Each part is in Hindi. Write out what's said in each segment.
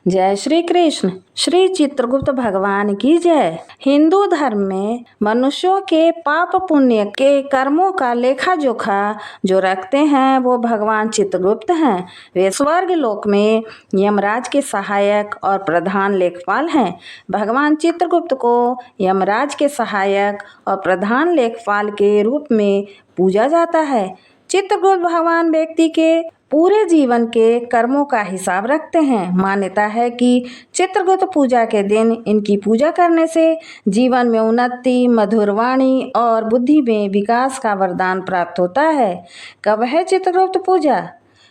जय श्री कृष्ण। श्री चित्रगुप्त भगवान की जय। हिंदू धर्म में मनुष्यों के पाप पुण्य के कर्मों का लेखा जोखा जो रखते हैं वो भगवान चित्रगुप्त हैं। वे स्वर्ग लोक में यमराज के सहायक और प्रधान लेखपाल हैं। भगवान चित्रगुप्त को यमराज के सहायक और प्रधान लेखपाल के रूप में पूजा जाता है। चित्रगुप्त भगवान व्यक्ति के पूरे जीवन के कर्मों का हिसाब रखते हैं। मान्यता है कि चित्रगुप्त पूजा के दिन इनकी पूजा करने से जीवन में उन्नति, मधुर वाणी और बुद्धि में विकास का वरदान प्राप्त होता है। कब है चित्रगुप्त पूजा?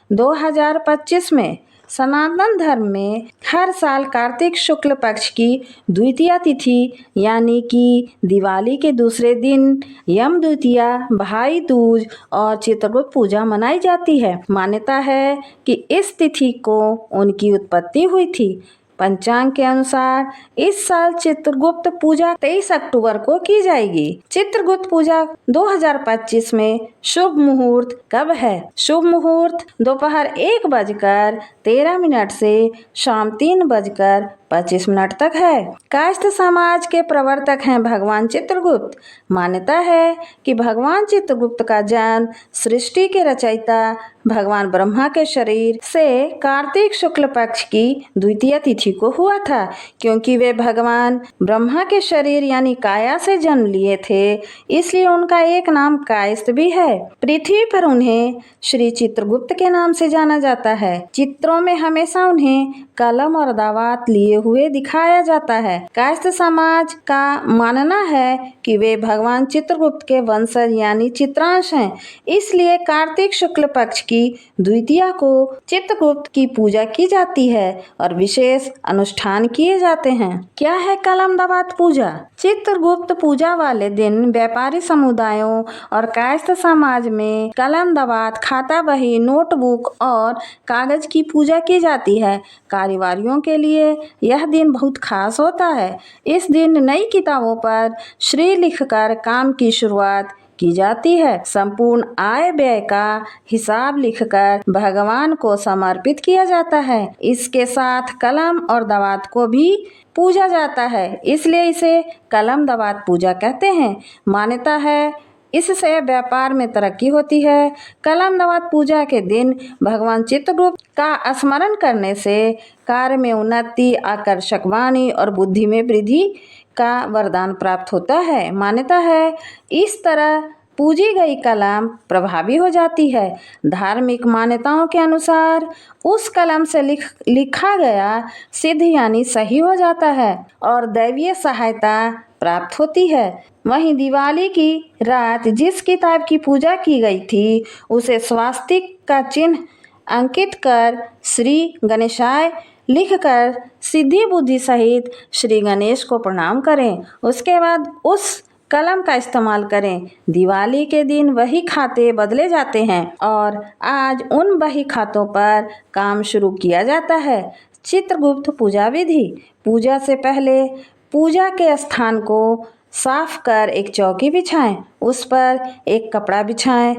2025 में। सनातन धर्म में हर साल कार्तिक शुक्ल पक्ष की द्वितीया तिथि यानी कि दिवाली के दूसरे दिन यम द्वितीया, भाई दूज और चित्रगुप्त पूजा मनाई जाती है। मान्यता है कि इस तिथि को उनकी उत्पत्ति हुई थी। पंचांग के अनुसार इस साल चित्रगुप्त पूजा 23 अक्टूबर को की जाएगी। चित्रगुप्त पूजा 2025 में शुभ मुहूर्त कब है? शुभ मुहूर्त दोपहर 1:13 से शाम 3:25 तक है। कायस्थ समाज के प्रवर्तक हैं भगवान चित्रगुप्त। मान्यता है कि भगवान चित्रगुप्त का जन्म सृष्टि के रचयिता भगवान ब्रह्मा के शरीर से कार्तिक शुक्ल पक्ष की द्वितीय तिथि को हुआ था। क्योंकि वे भगवान ब्रह्मा के शरीर यानी काया से जन्म लिए थे, इसलिए उनका एक नाम कायस्थ भी है। पृथ्वी पर उन्हें श्री चित्रगुप्त के नाम से जाना जाता है। चित्रों में हमेशा उन्हें कलम और दावात लिए हुए दिखाया जाता है। कायस्थ समाज का मानना है कि वे भगवान चित्रगुप्त के वंशज यानी चित्रांश हैं। इसलिए कार्तिक शुक्ल पक्ष की द्वितीया को चित्रगुप्त की पूजा की जाती है और विशेष अनुष्ठान किए जाते हैं। क्या है कलम दावात पूजा? चित्रगुप्त पूजा वाले दिन व्यापारी समुदायों और कायस्थ समाज में कलम दावात, खाता बही, नोटबुक और कागज की पूजा की जाती है। कारोबारियों के लिए यह दिन बहुत खास होता है। इस दिन नई किताबों पर श्री लिखकर काम की शुरुआत की जाती है। संपूर्ण आय व्यय का हिसाब लिखकर भगवान को समर्पित किया जाता है। इसके साथ कलम और दावात को भी पूजा जाता है, इसलिए इसे कलम दावात पूजा कहते हैं। मान्यता है इससे व्यापार में तरक्की होती है। कलम दावात पूजा के दिन भगवान चित्रगुप्त का स्मरण करने से कार्य में उन्नति, आकर्षक वाणी और बुद्धि में वृद्धि का वरदान प्राप्त होता है। मान्यता है इस तरह पूजी गई कलम प्रभावी हो जाती है। धार्मिक मान्यताओं के अनुसार उस कलम से लिखा गया सिद्ध यानी सही हो जाता है और दैवीय सहायता प्राप्त होती है। वहीं दिवाली की रात जिस किताब की पूजा की गई थी उसे स्वास्तिक का चिन्ह अंकित कर श्री गणेशाय लिखकर सिद्धि बुद्धि सहित श्री गणेश को प्रणाम करें। उसके बाद उस कलम का इस्तेमाल करें। दिवाली के दिन वही खाते बदले जाते हैं और आज उन वही खातों पर काम शुरू किया जाता है। चित्रगुप्त पूजा विधि। पूजा से पहले पूजा के स्थान को साफ कर एक चौकी बिछाएं। उस पर एक कपड़ा बिछाएं।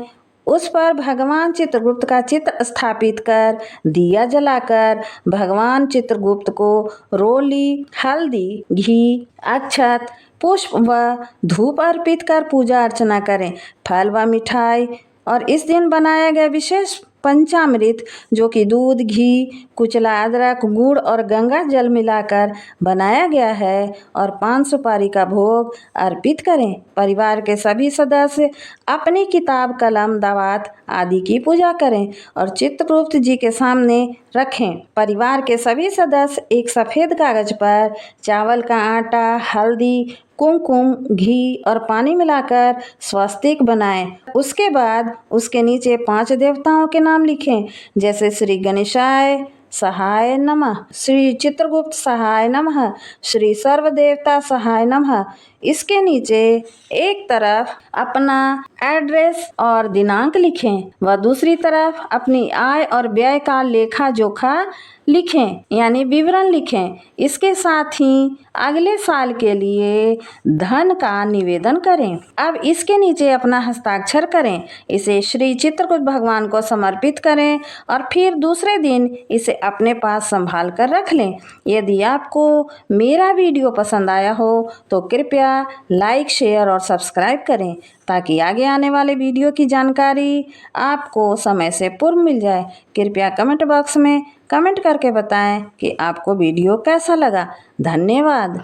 उस पर भगवान चित्रगुप्त का चित्र स्थापित कर दिया जलाकर भगवान चित्रगुप्त को रोली, हल्दी, घी, अक्षत, पुष्प व धूप अर्पित कर पूजा अर्चना करें। फल व मिठाई और इस दिन बनाया गया विशेष पंचामृत जो कि दूध, घी, कुचला अदरक, गुड़ और गंगा जल मिलाकर बनाया गया है और 5 सुपारी का भोग अर्पित करें। परिवार के सभी सदस्य अपनी किताब, कलम, दावात आदि की पूजा करें और चित्रगुप्त जी के सामने रखें। परिवार के सभी सदस्य एक सफ़ेद कागज पर चावल का आटा, हल्दी, कुमकुम, घी और पानी मिलाकर स्वस्तिक बनाएं। उसके बाद उसके नीचे 5 देवताओं के नाम लिखें, जैसे श्री गणेशाय सहाय नमः, श्री चित्रगुप्त सहाय नमः, श्री सर्वदेवता सहाय नमः। इसके नीचे एक तरफ अपना एड्रेस और दिनांक लिखें व दूसरी तरफ अपनी आय और व्यय का लेखा जोखा लिखें यानी विवरण लिखें। इसके साथ ही अगले साल के लिए धन का निवेदन करें। अब इसके नीचे अपना हस्ताक्षर करें, इसे श्री चित्रकूट भगवान को समर्पित करें और फिर दूसरे दिन इसे अपने पास संभाल कर रख लें। यदि आपको मेरा वीडियो पसंद आया हो तो कृपया लाइक, शेयर और सब्सक्राइब करें ताकि आगे आने वाले वीडियो की जानकारी आपको समय से पूर्व मिल जाए। कृपया कमेंट बॉक्स में कमेंट करके बताएं कि आपको वीडियो कैसा लगा। धन्यवाद।